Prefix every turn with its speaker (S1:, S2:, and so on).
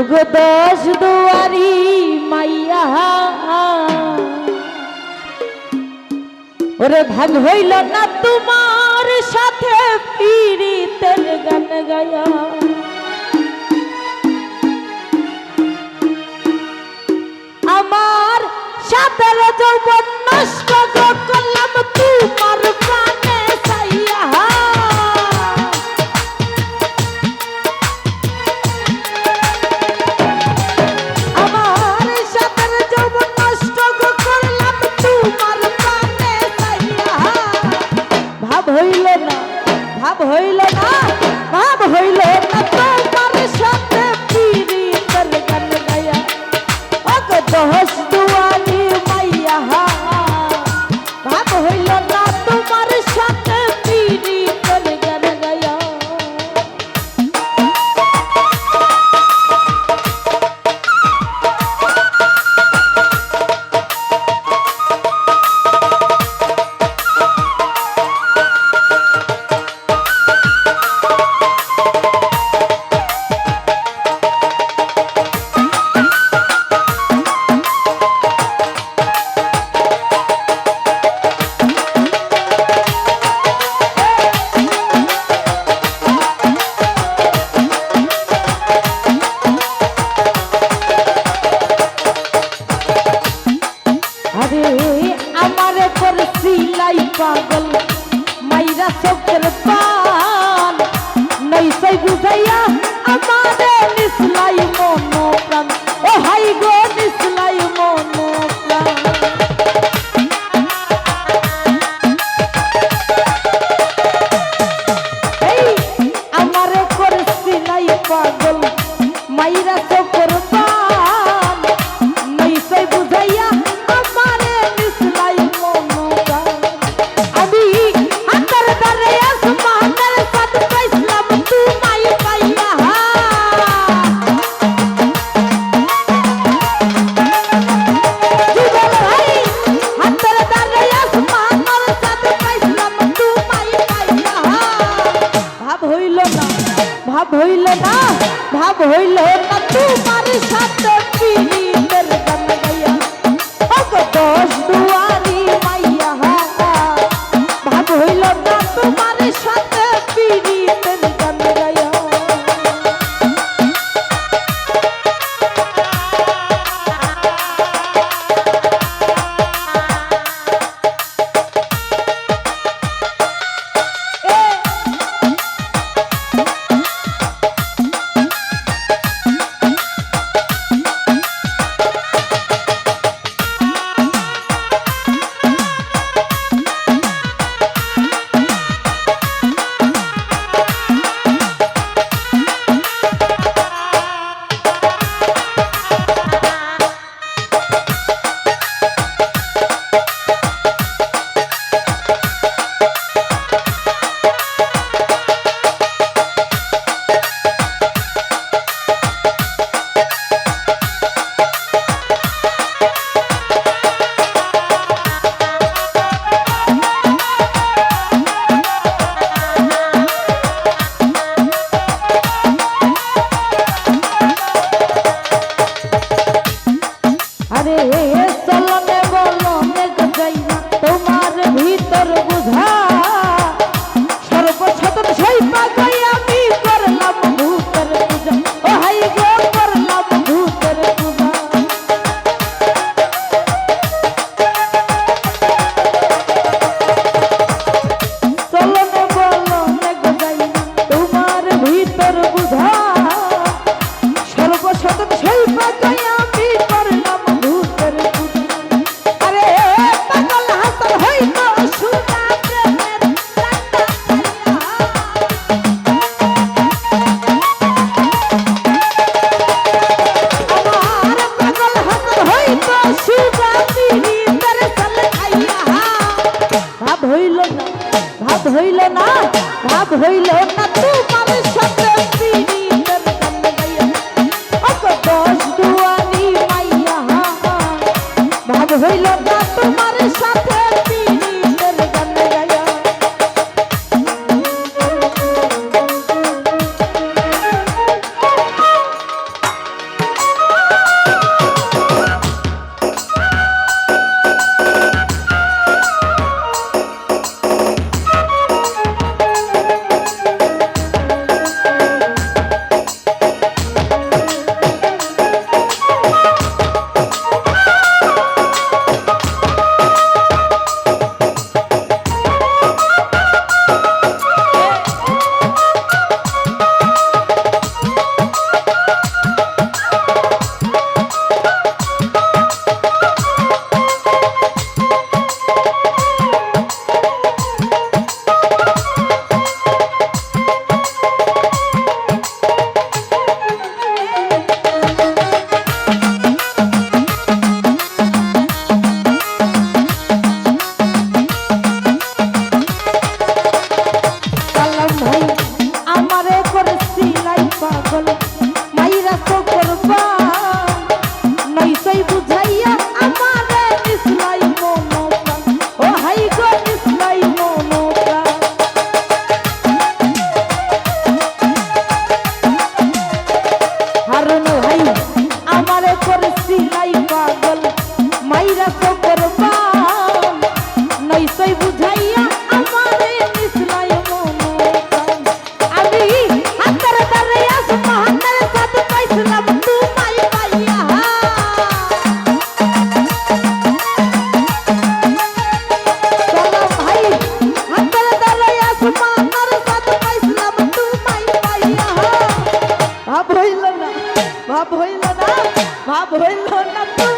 S1: ওগো দশ দুয়ারি মাইয়া ওরে ভাগ হইল না তোমার সাথে পীড়িতের গান গায়া আমার সাথে যৌবন নষ্ট করলাম তোমার প্রাণে চাইয়া আমার সাথে যৌবন নষ্ট করলাম তোমার প্রাণে চাইয়া ভাব হইল না ভাব হইল না ভাব হইল না তোমার সাথে পীড়িতের গান গায়া ওগো দশ দুয়ারি মাইয়া ভাব হইল না তোমার সাথে পীড়িতের গান গায়া পাগল মাইরা চোখের পান নইসই বুঝাইয়া আমারে নিসলাই মন প্রাণ ও হাই গো নিসলাই মন প্রাণ এই আমারে করছিলাই পাগল মাইরা চোখের পান নইসই বুঝাইয়া আমারে নিসলাই মন প্রাণ ভাব হইল না ভাব হইল না তোমার সাথে পীড়িতের গান গায়া ওগো দশ দুয়ারি মাইয়া ভাব হইল না তোমার সাথে পীড়িতের গান গায়া চলনে বলনে যাইয়া তোমার ভিতর বুঝা সর্বসাধন সইপা গই আমি করলাম ভূতের পূজা ও হাই গো করলাম ভূতের পূজা চলনে বলনে যাইয়া তোমার ভিতর বুঝা সর্বসাধন সইপা গই আমি করলাম ভাব হইল না ভাব হইল না তোমার সাথে পীড়িতের গান গায়া ওগো দশ দুয়ারি মাইয়া ভাব হইল না তোমার সাথে পীড়িতের গান গায়া ভাব হইল না, ভাব হইল না তো